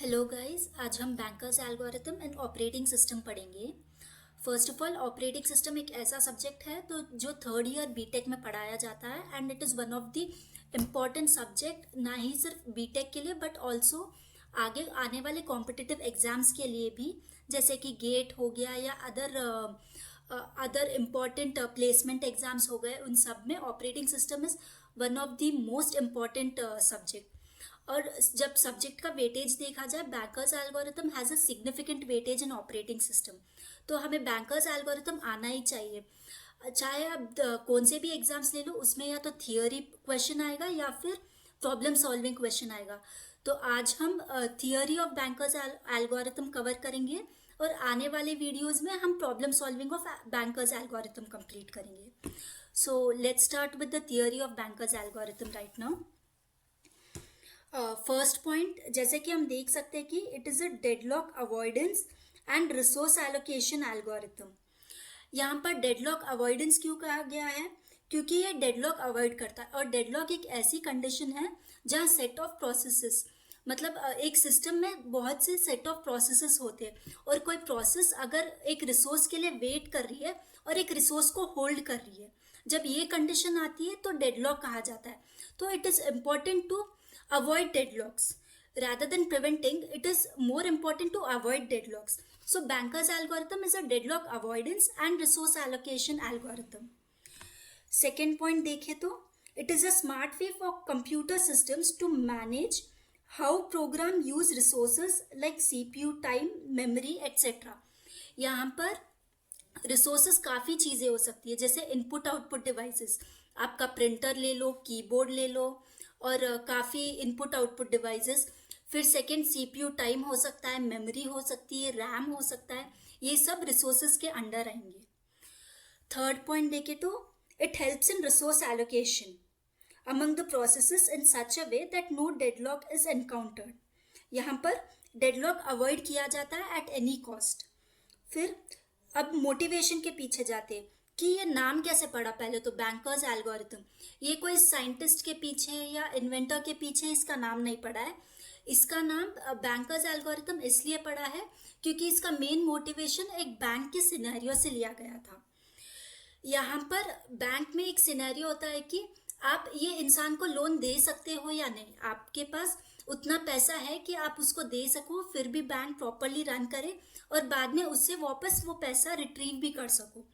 Hello guys, आज हम banker's algorithm and operating system पढ़ेंगे। First of all, operating system एक ऐसा सब्जेक्ट है तो जो थर्ड ईयर बीटेक में पढ़ाया जाता है and it is one of the important subject, ना ही सिर्फ बीटेक के लिए बट ऑल्सो आगे आने वाले कॉम्पिटिटिव एग्जाम्स के लिए भी, जैसे कि गेट हो गया या अदर इम्पॉर्टेंट प्लेसमेंट एग्जाम्स हो गए। उन सब में operating system is one of the most important subject. और जब सब्जेक्ट का वेटेज देखा जाए, bankers algorithm has a significant weightage in operating system. तो हमें बैंकर्स एल्गोरिथम आना ही चाहिए। चाहे आप कौन से भी एग्जाम्स ले लो, उसमें या तो थियोरी क्वेश्चन आएगा या फिर प्रॉब्लम सॉल्विंग क्वेश्चन आएगा। तो आज हम theory of bankers algorithm cover करेंगे और आने वाले वीडियोस में हम problem solving of bankers algorithm complete करेंगे। So let's start with the theory of bankers algorithm right now. First point, जैसे कि हम देख सकते हैं कि it is a deadlock avoidance and resource allocation algorithm. यहाँ पर डेडलॉक अवॉइडेंस क्यों कहा गया है? क्योंकि ये डेडलॉक अवॉइड करता है और डेडलॉक एक ऐसी कंडीशन है जहाँ सेट ऑफ प्रोसेसेस, मतलब एक सिस्टम में बहुत से सेट ऑफ प्रोसेसेस होते हैं और कोई प्रोसेस अगर एक रिसोर्स के लिए वेट कर रही है और एक रिसोर्स को होल्ड कर रही है, जब ये कंडीशन आती है तो डेडलॉक कहा जाता है। तो it is important to avoid deadlocks rather than preventing. It is more important to avoid deadlocks. So banker's algorithm is a deadlock avoidance and resource allocation algorithm. Second point देखें तो it is a smart way for computer systems to manage how program use resources like CPU, time, memory, etc. यहाँ पर resources काफ़ी चीज़ें हो सकती है, जैसे इनपुट आउटपुट डिवाइसेस। आपका प्रिंटर ले लो, कीबोर्ड ले लो और काफ़ी इनपुट आउटपुट डिवाइसेस। फिर सेकंड, सीपीयू टाइम हो सकता है, मेमोरी हो सकती है, रैम हो सकता है। ये सब रिसोर्सेज के अंडर आएंगे। थर्ड पॉइंट देखें तो it helps in resource allocation among the processes in such a way that no deadlock is encountered. यहाँ पर डेडलॉक अवॉइड किया जाता है एट एनी कॉस्ट। फिर अब मोटिवेशन के पीछे जाते हैं कि ये नाम कैसे पड़ा। पहले तो बैंकर्स एल्गोरिथम, ये कोई साइंटिस्ट के पीछे या इन्वेंटर के पीछे इसका नाम नहीं पड़ा है। इसका नाम बैंकर्स एल्गोरिथम इसलिए पड़ा है क्योंकि इसका मेन मोटिवेशन एक बैंक के सिनेरियो से लिया गया था। यहाँ पर बैंक में एक सिनेरियो होता है कि आप ये इंसान को लोन दे सकते हो या नहीं, आपके पास उतना पैसा है कि आप उसको दे सको, फिर भी बैंक प्रॉपरली रन करे और बाद में उससे वापस वो पैसा रिट्रीव भी कर सको।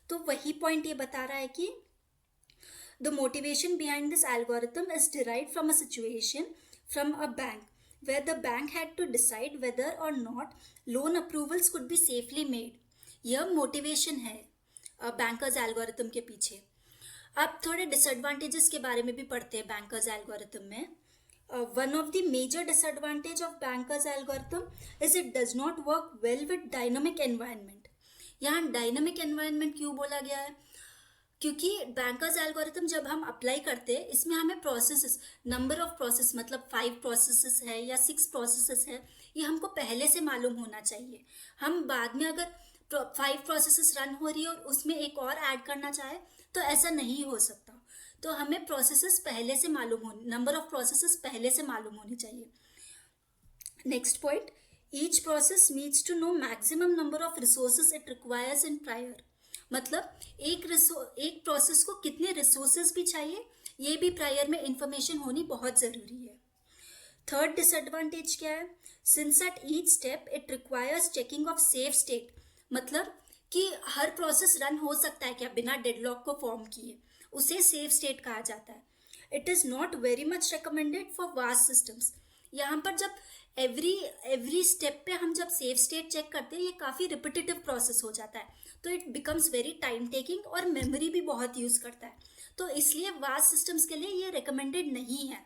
तो वही पॉइंट ये बता रहा है कि the motivation behind this algorithm is derived from a situation from a bank where the bank had to decide whether or not loan approvals could be safely made. यह मोटिवेशन है बैंकर्स एल्गोरिथम के पीछे। अब थोड़े disadvantages के बारे में भी पढ़ते हैं बैंकर्स एल्गोरिथम में। One of the major disadvantage of bankers algorithm is it does not work well with dynamic environment. यहाँ डायनामिक एनवायरनमेंट क्यों बोला गया है? क्योंकि बैंकर्स एल्गोरिथम जब हम अप्लाई करते हैं, इसमें हमें प्रोसेसेस, नंबर ऑफ प्रोसेस, मतलब 5 प्रोसेसेस है या 6 प्रोसेसेस है, ये हमको पहले से मालूम होना चाहिए। हम बाद में अगर 5 प्रोसेसेस रन हो रही है और उसमें एक और ऐड करना चाहे तो ऐसा नहीं हो सकता। तो हमें प्रोसेसेस पहले से मालूम हो, नंबर ऑफ प्रोसेसेस पहले से मालूम होनी चाहिए। Next point, each process needs to know maximum number of resources it requires in prior. मतलब एक प्रोसेस को कितने रिसोर्सेज भी चाहिए, ये भी प्रायर में इंफॉर्मेशन होनी बहुत ज़रूरी है। थर्ड डिसएडवांटेज क्या है? Since at each step it requires checking of safe state. मतलब कि हर प्रोसेस रन हो सकता है क्या बिना डेडलॉक को फॉर्म किए, उसे सेफ स्टेट कहा जाता है। It is not very much recommended for vast systems. यहाँ पर जब एवरी स्टेप पे हम जब सेफ स्टेट चेक करते हैं, ये काफ़ी रिपीटेटिव प्रोसेस हो जाता है, तो it becomes very time taking और मेमोरी भी बहुत यूज़ करता है। तो इसलिए वास्ट सिस्टम्स के लिए ये रिकमेंडेड नहीं है।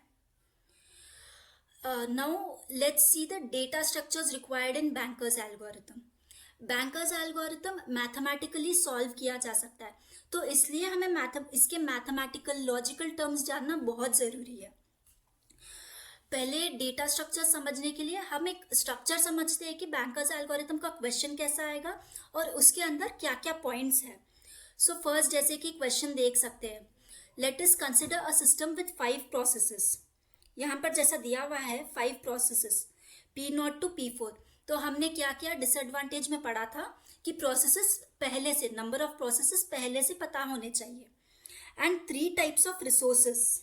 Now let's see the data structures required in Banker's algorithm. Banker's algorithm mathematically solve किया जा सकता है, तो इसलिए हमें इसके मैथमेटिकल लॉजिकल टर्म्स जानना बहुत ज़रूरी है। पहले डेटा स्ट्रक्चर समझने के लिए हम एक स्ट्रक्चर समझते हैं कि बैंकर्स एल्गोरिथम का क्वेश्चन कैसा आएगा और उसके अंदर क्या क्या पॉइंट्स हैं। सो फर्स्ट, जैसे कि क्वेश्चन देख सकते हैं, let us consider a system with 5 processes. यहाँ पर जैसा दिया हुआ है 5 प्रोसेसेस। P0 to P4। तो हमने क्या किया, डिसएडवांटेज में पढ़ा था कि प्रोसेसेस पहले से, नंबर ऑफ प्रोसेसेस पहले से पता होने चाहिए। And 3 types of resources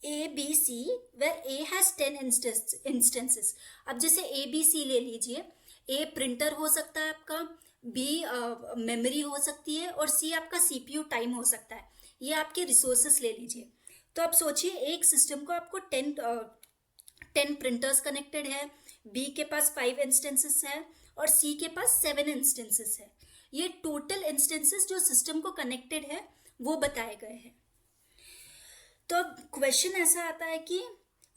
A, B, C, where A has 10 instances। अब जैसे A, B, C ले लीजिए। A प्रिंटर हो सकता है आपका, B मेमोरी हो सकती है, और C आपका CPU टाइम हो सकता है। ये आपके रिसोर्सेस ले लीजिए। तो आप सोचिए, एक सिस्टम को आपको 10 प्रिंटर्स कनेक्टेड है, B के पास 5 इंस्टेंसेस है, और C के पास 7 इंस्टेंसेस है। ये टोटल इंस्टेंसेस जो सिस्टम को कनेक्टेड है वो बताए गए हैं। तो अब क्वेश्चन ऐसा आता है कि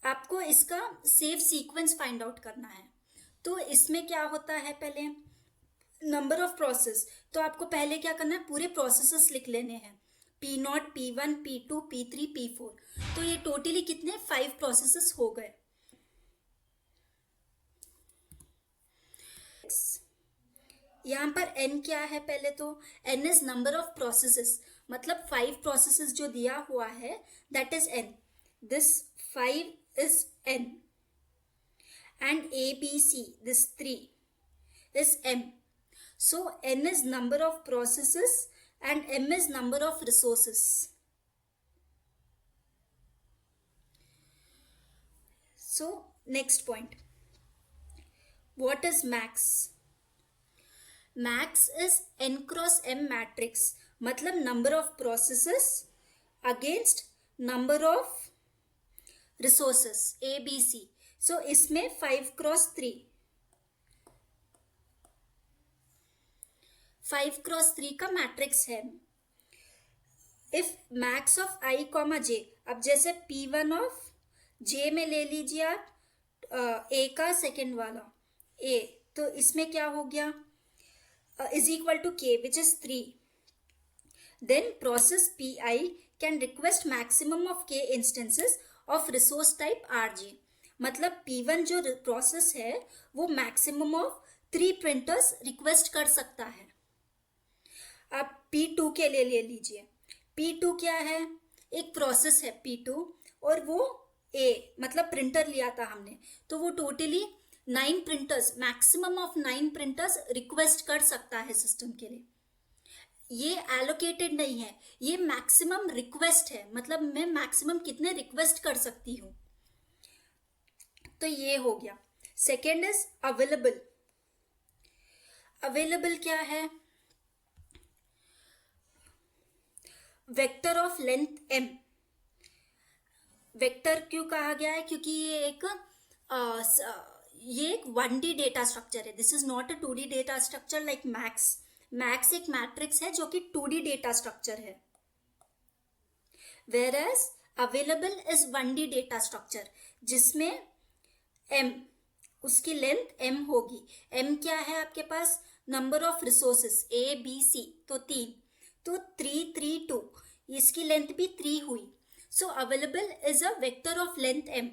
आपको इसका सेव सीक्वेंस फाइंड आउट करना है। तो इसमें क्या होता है, पहले नंबर ऑफ प्रोसेस, तो आपको पहले क्या करना है, पूरे प्रोसेसेस लिख लेने हैं, P0, P1, P2, P3, P4। तो ये टोटली कितने, 5 प्रोसेसेस हो गए। यहाँ पर n क्या है, पहले तो n is number of processes, मतलब 5 प्रोसेसेस जो दिया हुआ है that is n। This 5 is n and A, B, C this 3 is m। So n is number of processes and m is number of resources। So next point, what is max? Max is n cross m matrix, मतलब number of processes against number of resources A, B, C। So इसमें 5 cross 3, 5 cross 3 का matrix है। If max of i comma j, अब जैसे P1 of j में ले लीजिए आप a का सेकेंड वाला a, तो इसमें क्या हो गया, is equal to k which is 3। Then process Pi can request maximum of k instances of resource type Rj। मतलब P1 जो प्रोसेस है वो मैक्सिमम ऑफ 3 प्रिंटर्स रिक्वेस्ट कर सकता है। आप P2 के लिए ले लीजिए। P2 क्या है, एक प्रोसेस है P2, और वो A मतलब प्रिंटर लिया था हमने, तो वो totally 9 printers, maximum of 9 printers request कर सकता है सिस्टम के लिए। ये एलोकेटेड नहीं है, ये मैक्सिमम रिक्वेस्ट है, मतलब मैं मैक्सिमम कितने रिक्वेस्ट कर सकती हूँ। तो ये हो गया। Second is available. अवेलेबल क्या है, vector of length m। Vector क्यों कहा गया है, क्योंकि ये एक 1D डेटा स्ट्रक्चर है। This is not a 2D data structure like max. Max एक मैट्रिक्स है जो कि 2D डेटा स्ट्रक्चर है, where as available is 1D data structure, जिसमें m, उसकी लेंथ m होगी। m क्या है आपके पास, number of resources A, B, C, तो 3, तो 3, 3, 2, इसकी लेंथ भी 3 हुई। So available is a vector of length m।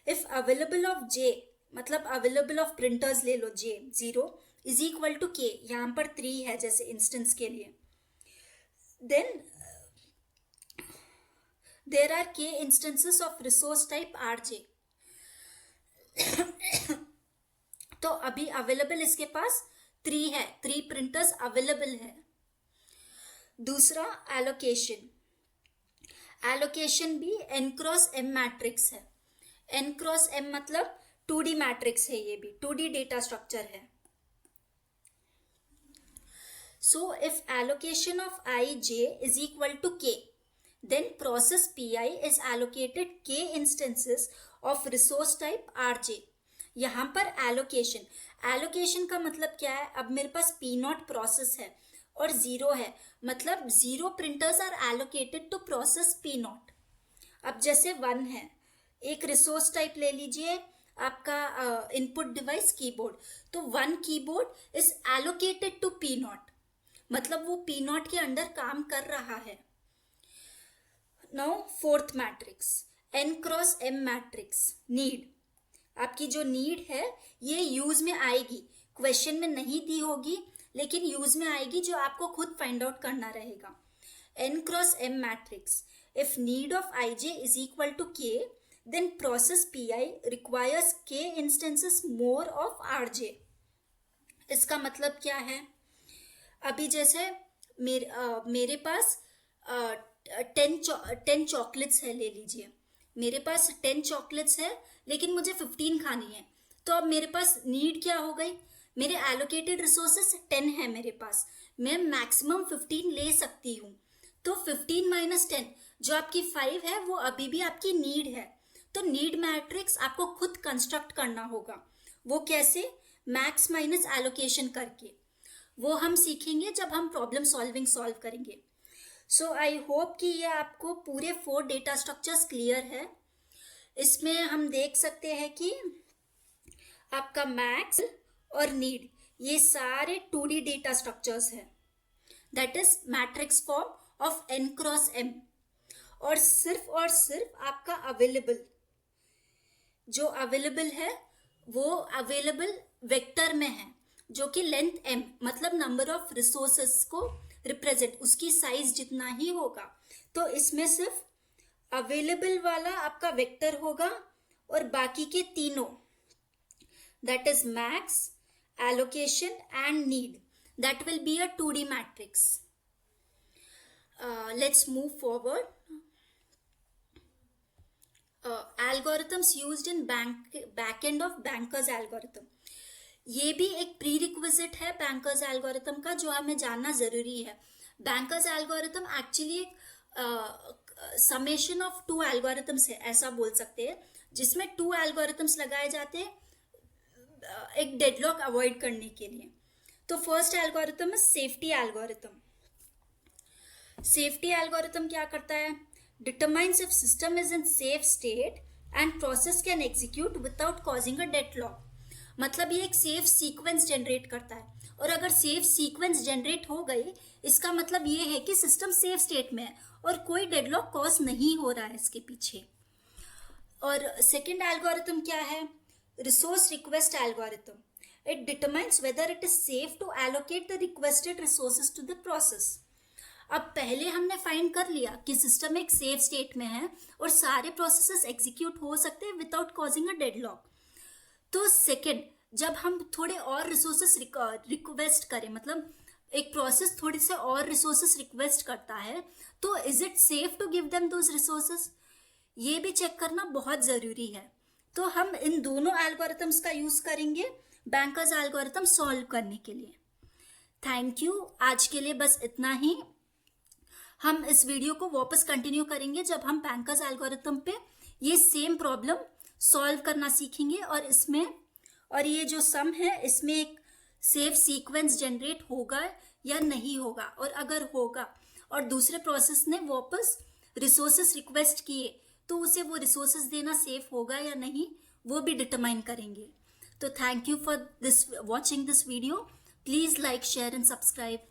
If available of j, मतलब अवेलेबल ऑफ प्रिंटर्स ले लो j 0 is equal to k, यहाँ पर 3 है जैसे इंस्टेंस के लिए, then there are k instances of resource type Rj। तो अभी अवेलेबल इसके पास 3 है, 3 प्रिंटर्स अवेलेबल है। दूसरा एलोकेशन। एलोकेशन भी n क्रॉस m मैट्रिक्स है। n क्रॉस m मतलब 2D मैट्रिक्स है, ये भी 2D डेटा स्ट्रक्चर है। So if allocation of ij is equal to k, then process Pi is allocated k instances of resource type Rj। यहाँ पर allocation, allocation का मतलब क्या है, अब मेरे पास P0 प्रोसेस है और 0 है, मतलब 0 printers are allocated to process P0। अब जैसे 1 है, एक रिसोर्स टाइप ले लीजिए आपका इनपुट डिवाइस कीबोर्ड, तो 1 keyboard is allocated to P0, मतलब वो P0 के अंडर काम कर रहा है। Now fourth matrix, n cross m matrix. Need, आपकी जो नीड है ये यूज में आएगी, क्वेश्चन में नहीं दी होगी लेकिन यूज में आएगी, जो आपको खुद फाइंड आउट करना रहेगा। n cross m matrix, if need of ij is equal to k, then process pi requires k instances more of rj. इसका मतलब क्या है? अभी जैसे मेरे पास 10 चॉकलेट्स है, ले लीजिए, मेरे पास 10 चॉकलेट्स है लेकिन मुझे 15 खानी है, तो अब मेरे पास नीड क्या हो गई? मेरे एलोकेटेड रिसोर्सेस 10 है मेरे पास, मैं मैक्सिमम 15 ले सकती हूँ, तो 15 माइनस 10 जो आपकी 5 है वो अभी भी आपकी नीड है। तो नीड मैट्रिक्स आपको खुद कंस्ट्रक्ट करना होगा। वो कैसे? मैक्स माइनस एलोकेशन करके। वो हम सीखेंगे जब हम प्रॉब्लम सॉल्व करेंगे। सो आई होप कि ये आपको पूरे 4 डेटा स्ट्रक्चर्स क्लियर है। इसमें हम देख सकते हैं कि आपका मैक्स और नीड ये सारे 2D डेटा स्ट्रक्चर्स हैं, that is matrix form of n cross m। और सिर्फ आपका अवेलेबल जो अवेलेबल है वो अवेलेबल वेक्टर में है, जो कि लेंथ m मतलब नंबर ऑफ रिसोर्सेस को रिप्रेजेंट, उसकी साइज जितना ही होगा। तो इसमें सिर्फ अवेलेबल वाला आपका वेक्टर होगा और बाकी के तीनों, that is max, allocation and need, that will be a 2D matrix. Let's move forward. Algorithms used in backend of bankers algorithm. ये भी एक प्री रिक्विजिट है बैंकर्स एल्गोरिथम का, जो हमें जानना जरूरी है। बैंकर्स एल्गोरिथम एक्चुअली एक समेशन ऑफ 2 एल्गोरिथम्स है, ऐसा बोल सकते हैं, जिसमें 2 एल्गोरिथम्स लगाए जाते हैं एक डेडलॉक अवॉइड करने के लिए। तो फर्स्ट एल्गोरिथम है सेफ्टी एल्गोरिथम। सेफ्टी एल्गोरिथम क्या करता है? Determines if system is in safe state and process can execute without causing a deadlock. मतलब ये एक सेफ सीक्वेंस जनरेट करता है, और अगर सेफ सीक्वेंस जनरेट हो गई, इसका मतलब ये है कि सिस्टम सेफ स्टेट में है और कोई डेडलॉक कॉज नहीं हो रहा है इसके पीछे। और सेकंड एल्गोरिथम क्या है? Resource request algorithm. It determines whether it is safe to allocate the requested resources to the process. अब पहले हमने फाइंड कर लिया कि सिस्टम एक सेफ स्टेट में है और सारे प्रोसेसेस एग्जीक्यूट हो सकते हैं विदाउट कॉजिंग अ डेडलॉक। तो सेकंड, जब हम थोड़े और रिसोर्सेस रिक्वेस्ट करें, मतलब एक प्रोसेस थोड़े से और रिसोर्सेस रिक्वेस्ट करता है, तो is it safe to give them those resources? ये भी चेक करना बहुत जरूरी है। तो हम इन दोनों एल्गोरिथम्स का यूज करेंगे बैंकर्स एल्गोरिथम सॉल्व करने के लिए। Thank you. आज के लिए बस इतना ही। हम इस वीडियो को वापस कंटिन्यू करेंगे जब हम बैंकर्स एल्गोरिथम पे ये सेम प्रॉब्लम सॉल्व करना सीखेंगे, और ये जो सम है इसमें एक सेफ सीक्वेंस जनरेट होगा या नहीं होगा, और अगर होगा और दूसरे प्रोसेस ने वापस रिसोर्सेस रिक्वेस्ट किए तो उसे वो रिसोर्सेस देना सेफ होगा या नहीं, वो भी डिटरमाइन करेंगे। तो thank you for watching this video. Please like, share and subscribe.